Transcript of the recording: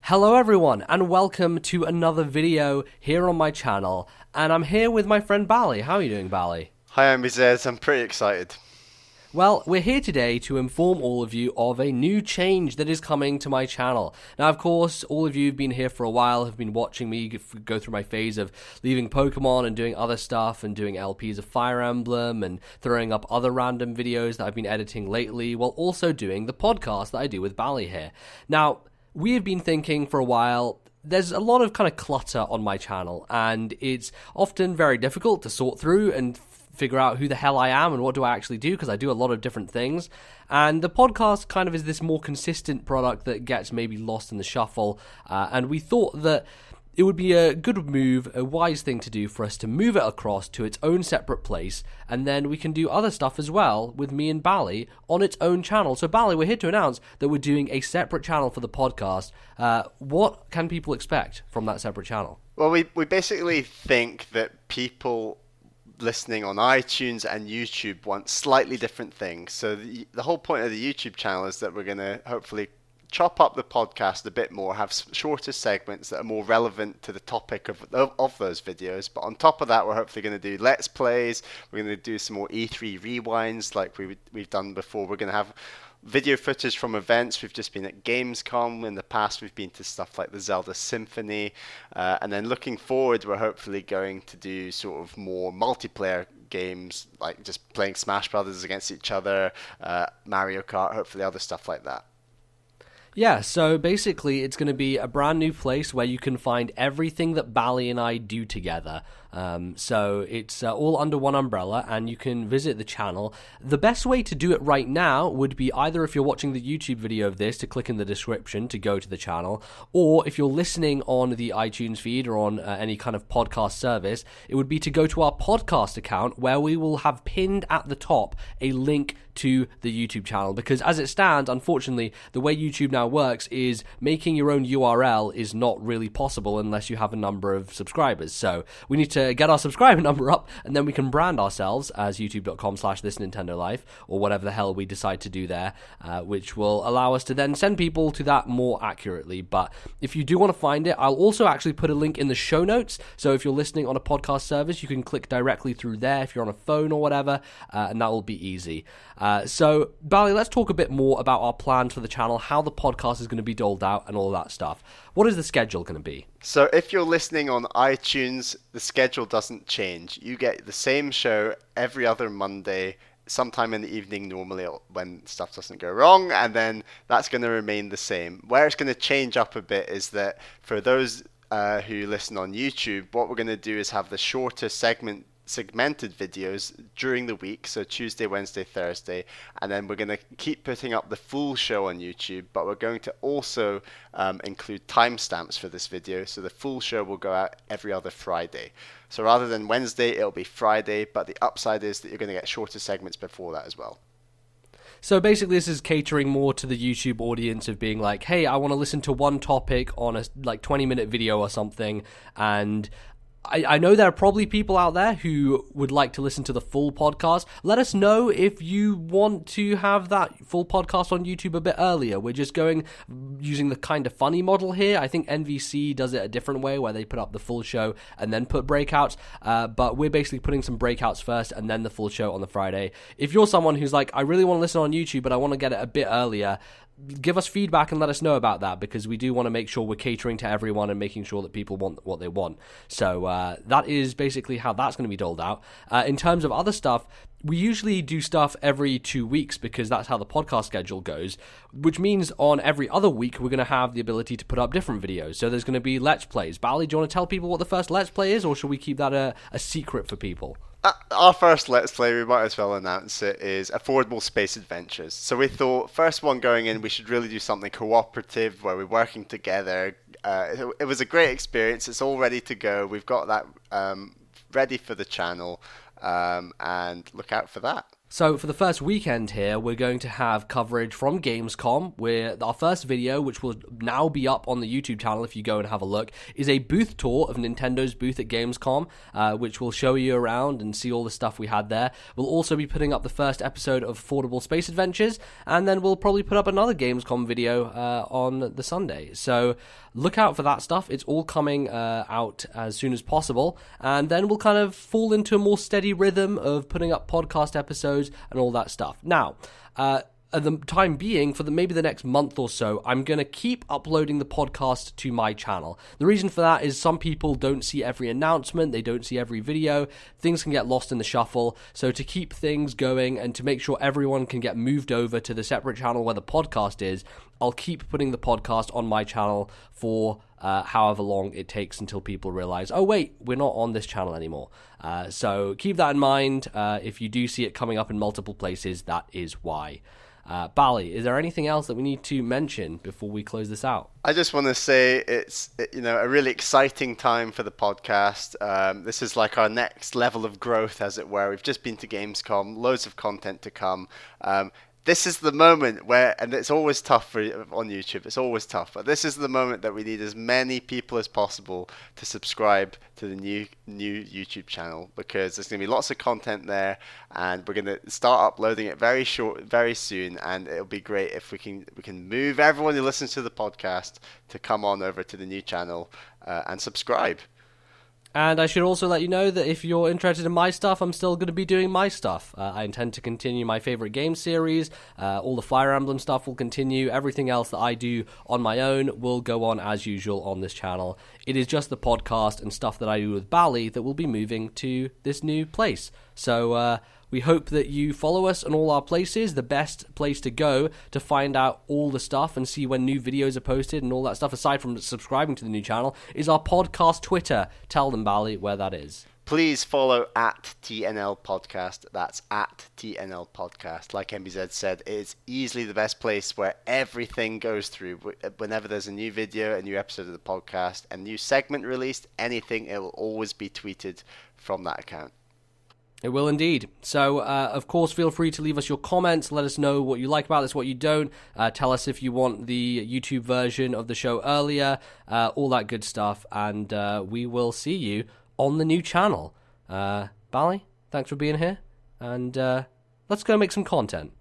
Hello everyone, and welcome to another video here on my channel, and I'm here with my friend Bally. How are you doing, Bally? Hi, I'm Zez. I'm pretty excited. Well, we're here today to inform all of you of a new change that is coming to my channel. Now, of course, all of you who've been here for a while have been watching me go through my phase of leaving Pokemon and doing other stuff and doing LPs of Fire Emblem and throwing up other random videos that I've been editing lately, while also doing the podcast that I do with Bally here. Now, we have been thinking for a while, there's a lot of kind of clutter on my channel, and it's often very difficult to sort through and figure out who the hell I am and what do I actually do, because I do a lot of different things. And the podcast kind of is this more consistent product that gets maybe lost in the shuffle, and we thought that it would be a good move, a wise thing to do for us to move it across to its own separate place, and then we can do other stuff as well with me and Bally on its own channel. So Bally, we're here to announce that we're doing a separate channel for the podcast. What can people expect from that separate channel? Well, we basically think that people listening on iTunes and YouTube want slightly different things. So the whole point of the YouTube channel is that we're going to hopefully chop up the podcast a bit more, have shorter segments that are more relevant to the topic of those videos. But on top of that, we're hopefully going to do Let's Plays. We're going to do some more E3 rewinds like we've done before. We're going to have video footage from events. We've just been at Gamescom. In the past, we've been to stuff like the Zelda Symphony. And then looking forward, we're hopefully going to do sort of more multiplayer games, like just playing Smash Brothers against each other, Mario Kart, hopefully other stuff like that. Yeah, so basically it's going to be a brand new place where you can find everything that Bally and I do together. So it's all under one umbrella, and you can visit the channel. The best way to do it right now would be either, if you're watching the YouTube video of this, to click in the description to go to the channel, or if you're listening on the iTunes feed or on any kind of podcast service, it would be to go to our podcast account, where we will have pinned at the top a link to the YouTube channel, because as it stands, unfortunately, the way YouTube now works is making your own URL is not really possible unless you have a number of subscribers. So we need to get our subscriber number up, and then we can brand ourselves as youtube.com/thisnintendolife, or whatever the hell we decide to do there, which will allow us to then send people to that more accurately. But if you do want to find it, I'll also actually put a link in the show notes, so if you're listening on a podcast service, you can click directly through there if you're on a phone or whatever, and that will be easy. So, Bally, let's talk a bit more about our plans for the channel, how the podcast is going to be doled out, and all that stuff. What is the schedule going to be? So if you're listening on iTunes, the schedule doesn't change. You get the same show every other Monday, sometime in the evening normally when stuff doesn't go wrong, and then that's going to remain the same. Where it's going to change up a bit is that for those who listen on YouTube, what we're going to do is have the shorter segmented videos during the week, so Tuesday, Wednesday, Thursday, and then we're going to keep putting up the full show on YouTube, but we're going to also include timestamps for this video, so the full show will go out every other Friday. So rather than Wednesday, it'll be Friday, but the upside is that you're going to get shorter segments before that as well. So basically this is catering more to the YouTube audience of being like, hey, I want to listen to one topic on a 20-minute video or something, and I know there are probably people out there who would like to listen to the full podcast. Let us know if you want to have that full podcast on YouTube a bit earlier. We're just using the kind of funny model here. I think NVC does it a different way, where they put up the full show and then put breakouts. But we're basically putting some breakouts first and then the full show on the Friday. If you're someone who's like, I really want to listen on YouTube, but I want to get it a bit earlier, give us feedback and let us know about that, because we do want to make sure we're catering to everyone and making sure that people want what they want. So that is basically how that's going to be doled out. In terms of other stuff, we usually do stuff every 2 weeks, because that's how the podcast schedule goes, which means on every other week we're going to have the ability to put up different videos. So there's going to be Let's Plays. Bally, do you want to tell people what the first Let's Play is, or should we keep that a secret for people? Our first Let's Play, we might as well announce it, is Affordable Space Adventures. So we thought, first one going in, we should really do something cooperative where we're working together. It was a great experience. It's all ready to go. We've got that ready for the channel, and look out for that. So for the first weekend here, we're going to have coverage from Gamescom, where our first video, which will now be up on the YouTube channel if you go and have a look, is a booth tour of Nintendo's booth at Gamescom, which will show you around and see all the stuff we had there. We'll also be putting up the first episode of Affordable Space Adventures, and then we'll probably put up another Gamescom video on the Sunday. So look out for that stuff. It's all coming out as soon as possible, and then we'll kind of fall into a more steady rhythm of putting up podcast episodes and all that stuff. Now, at the time being, for maybe the next month or so, I'm going to keep uploading the podcast to my channel. The reason for that is some people don't see every announcement, they don't see every video, things can get lost in the shuffle. So to keep things going and to make sure everyone can get moved over to the separate channel where the podcast is, I'll keep putting the podcast on my channel for however long it takes until people realize, oh wait, we're not on this channel anymore. So keep that in mind. If you do see it coming up in multiple places, that is why. Bally, is there anything else that we need to mention before we close this out? I just want to say it's a really exciting time for the podcast. This is like our next level of growth, as it were. We've just been to Gamescom, loads of content to come. This is the moment where, and it's always tough on YouTube, it's always tough, but this is the moment that we need as many people as possible to subscribe to the new YouTube channel, because there's going to be lots of content there, and we're going to start uploading it very soon, and it'll be great if we can move everyone who listens to the podcast to come on over to the new channel and subscribe. And I should also let you know that if you're interested in my stuff, I'm still going to be doing my stuff. I intend to continue my favorite game series. All the Fire Emblem stuff will continue. Everything else that I do on my own will go on as usual on this channel. It is just the podcast and stuff that I do with Bally that will be moving to this new place. So we hope that you follow us on all our places. The best place to go to find out all the stuff and see when new videos are posted and all that stuff, aside from subscribing to the new channel, is our podcast Twitter. Tell them, Bally, where that is. Please follow at TNL Podcast. That's at TNL Podcast. Like MBZ said, it is easily the best place where everything goes through. Whenever there's a new video, a new episode of the podcast, a new segment released, anything, it will always be tweeted from that account. It will indeed. So, of course, feel free to leave us your comments. Let us know what you like about this, what you don't. Tell us if you want the YouTube version of the show earlier, all that good stuff. And we will see you on the new channel. Bally, thanks for being here. And let's go make some content.